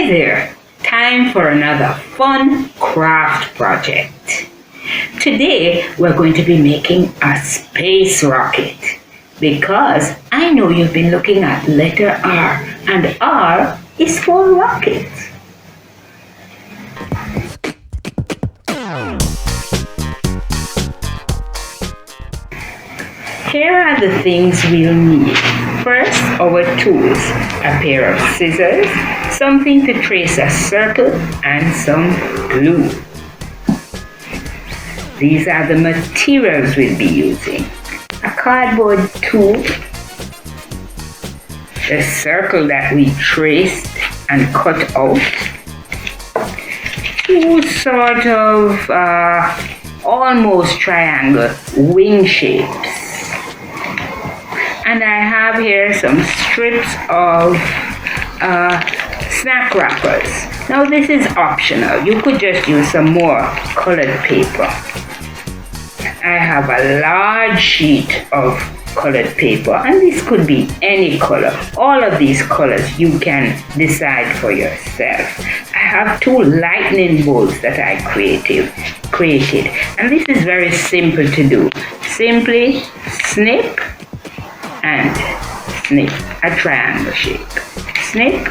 Hi there! Time for another fun craft project. Today we're going to be making a space rocket because I know you've been looking at letter R and R is for rocket. Here are the things we'll need. First, our tools, a pair of scissors, something to trace a circle, and some glue. These are the materials we'll be using. A cardboard tube, the circle that we traced and cut out, two sort of almost triangle wing shapes. And I have here some strips of snack wrappers. Now this is optional. You could just use some more colored paper. I have a large sheet of colored paper, and this could be any color. All of these colors you can decide for yourself. I have two lightning bolts that I created, and this is very simple to do. Simply snip and snip, a triangle shape. Snip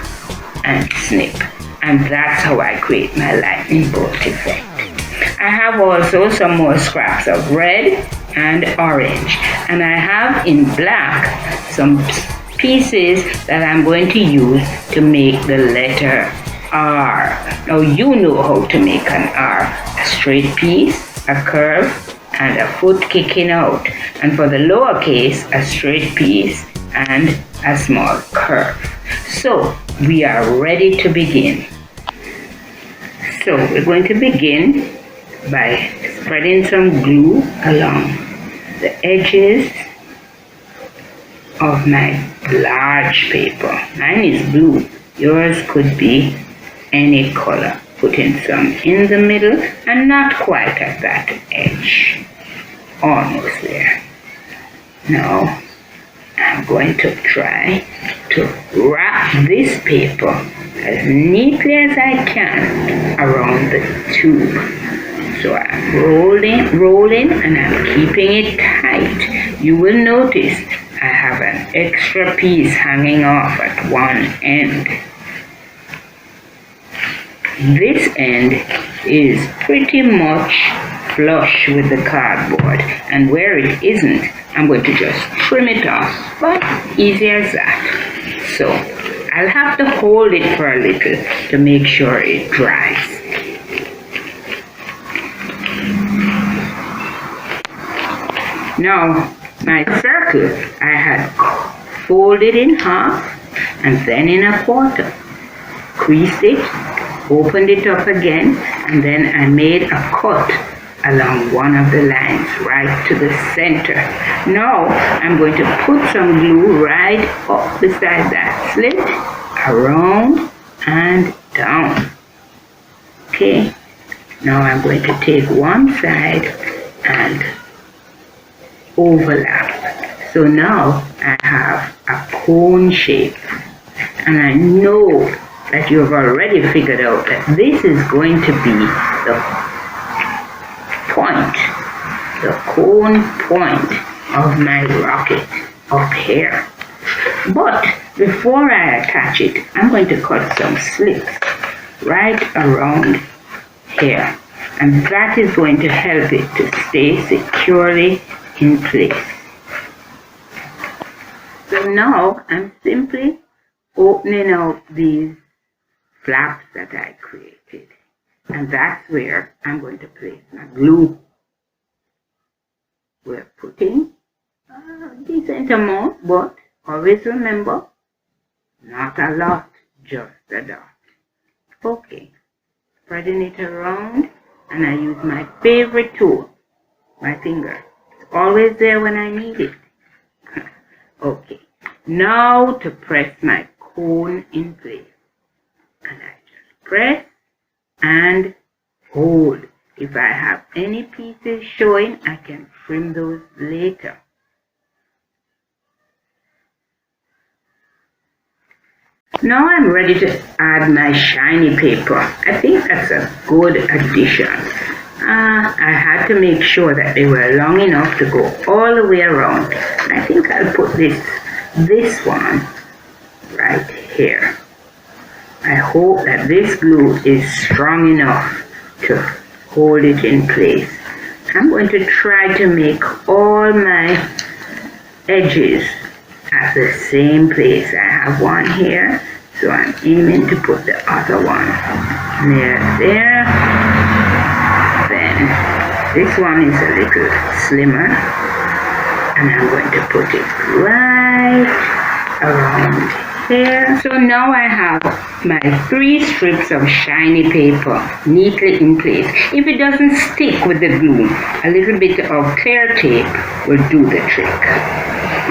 and snip. And that's how I create my lightning bolt effect. I have also some more scraps of red and orange. And I have in black some pieces that I'm going to use to make the letter R. Now you know how to make an R. A straight piece, a curve, and a foot kicking out, and for the lowercase, a straight piece and a small curve. So we are ready to begin. So we're going to begin by spreading some glue along the edges of my large paper. Mine is blue, yours could be any color. Putting some in the middle and not quite at that edge. Almost there. Now I'm going to try to wrap this paper as neatly as I can around the tube. So I'm rolling and I'm keeping it tight. You will notice I have an extra piece hanging off at one end. This end is pretty much flush with the cardboard, and where it isn't, I'm going to just trim it off, but easy as that. So I'll have to hold it for a little to make sure it dries. Now my circle I had folded in half and then in a quarter, creased it, opened it up again, and then I made a cut along one of the lines right to the center. Now I'm going to put some glue right up beside that slit, around and down. Okay, now I'm going to take one side and overlap. So now I have a cone shape, and I know that you have already figured out that this is going to be the point, the cone point of my rocket up here. But before I attach it, I'm going to cut some slits right around here, and that is going to help it to stay securely in place. So now I'm simply opening out these flaps that I created, and that's where I'm going to place my glue. We're putting a decent amount, but always remember, not a lot, just a dot. Okay, spreading it around, and I use my favorite tool, my finger. It's always there when I need it. Okay, now to press my cone in place. And I just press and hold. If I have any pieces showing, I can trim those later. Now I'm ready to add my shiny paper. I think that's a good addition. I had to make sure that they were long enough to go all the way around. I think I'll put this one right here. I hope that this glue is strong enough to hold it in place. I'm going to try to make all my edges at the same place. I have one here, so I'm aiming to put the other one near there. Then this one is a little slimmer, and I'm going to put it right around here. So now I have my 3 strips of shiny paper neatly in place. If it doesn't stick with the glue, a little bit of clear tape will do the trick.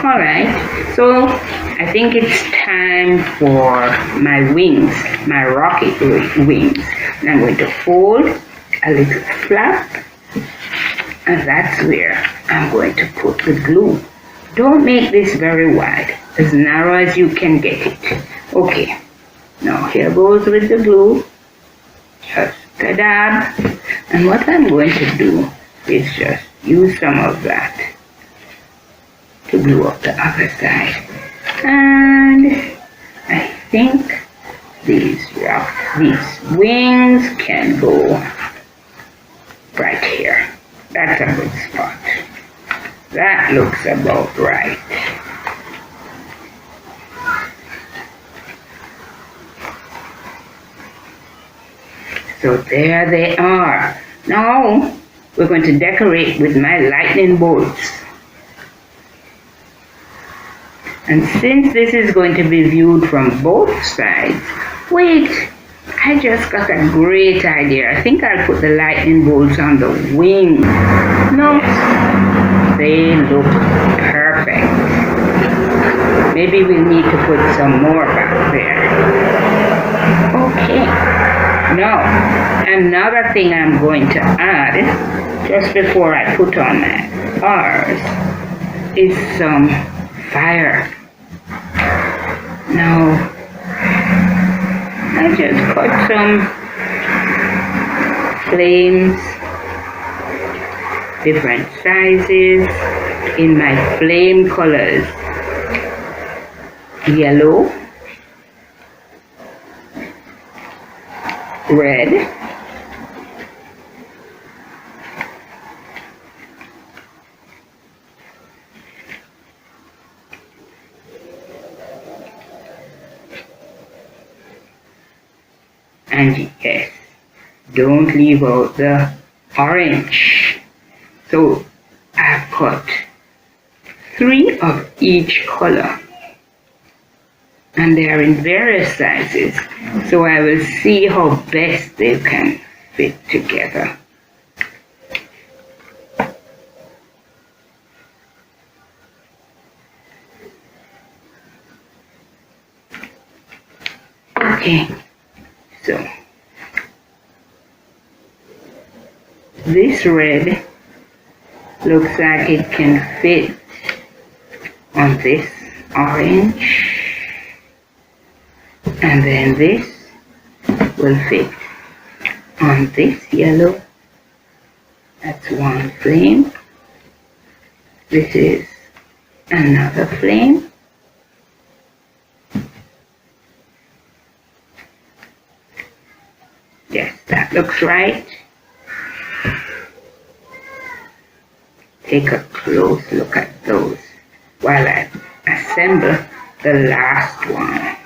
Alright, so I think it's time for my wings, my rocket wings. And I'm going to fold a little flap, and that's where I'm going to put the glue. Don't make this very wide, as narrow as you can get it. Okay, now here goes with the glue. Just a dab. And what I'm going to do is just use some of that to glue up the other side. And I think these wings can go right here. That's a good spot. That looks about right. So there they are. Now we're going to decorate with my lightning bolts. And since this is going to be viewed from both sides, wait, I just got a great idea. I think I'll put the lightning bolts on the wing. No, they look perfect. Maybe we'll need to put some more back there. Okay. Now, another thing I'm going to add, just before I put on my R's, is some fire. Now, I just cut some flames, different sizes, in my flame colors. Yellow, red, and yes, don't leave out the orange. So I've cut 3 of each color, and they are in various sizes, so I will see how best they can fit together. Okay, so this red looks like it can fit on this orange, and then this will fit on this yellow. That's one flame. This is another flame. Yes, that looks right. Take a close look at those while I assemble the last one.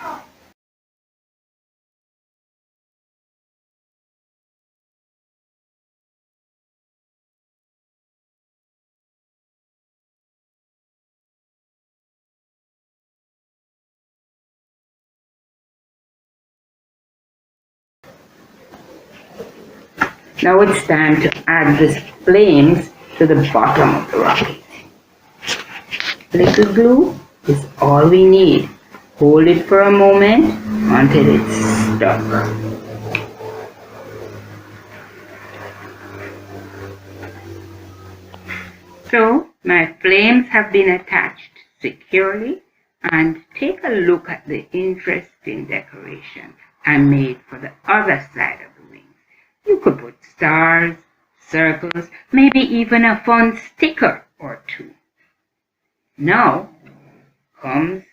Now it's time to add the flames to the bottom of the rocket. Little glue is all we need. Hold it for a moment until it's stuck. So my flames have been attached securely And take a look at the interesting decoration I made for the other side of the wings. You could put stars, circles, maybe even a fun sticker or two. Now comes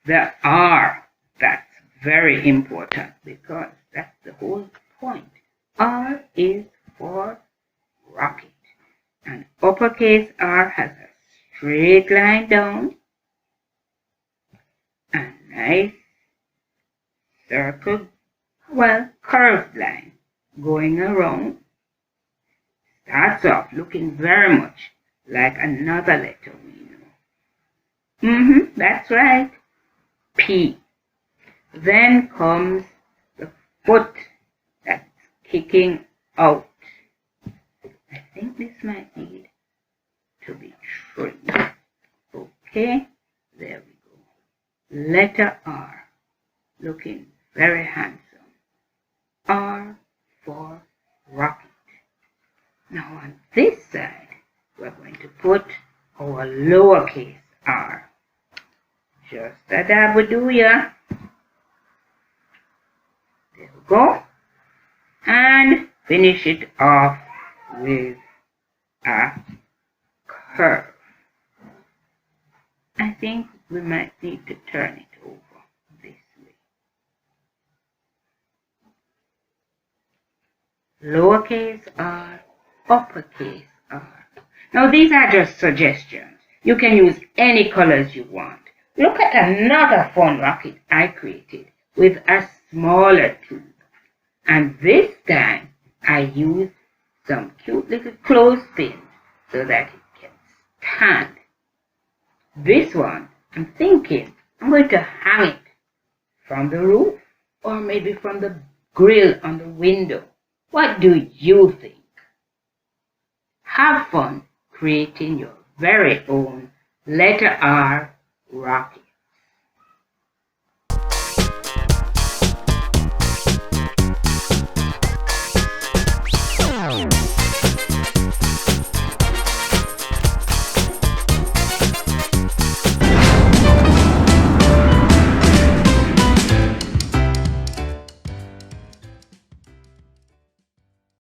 the R. That's very important because that's the whole point. R is for rocket. And uppercase R has a straight line down, a nice circle, well, curved line going around. Starts off looking very much like another letter we know. That's right. P. Then comes the foot that's kicking out. I think this might need to be trimmed. Okay, there we go. Letter R, looking very handsome. R for rocket. Now on this side, we're going to put our lowercase r. Just a dab do ya. There we go. And finish it off with a curve. I think we might need to turn it over this way. Lowercase r, uppercase r. Now these are just suggestions. You can use any colors you want. Look at another fun rocket I created with a smaller tube. And this time I used some cute little clothespins so that it can stand. This one, I'm thinking I'm going to hang it from the roof or maybe from the grill on the window. What do you think? Have fun creating your very own letter R rocket.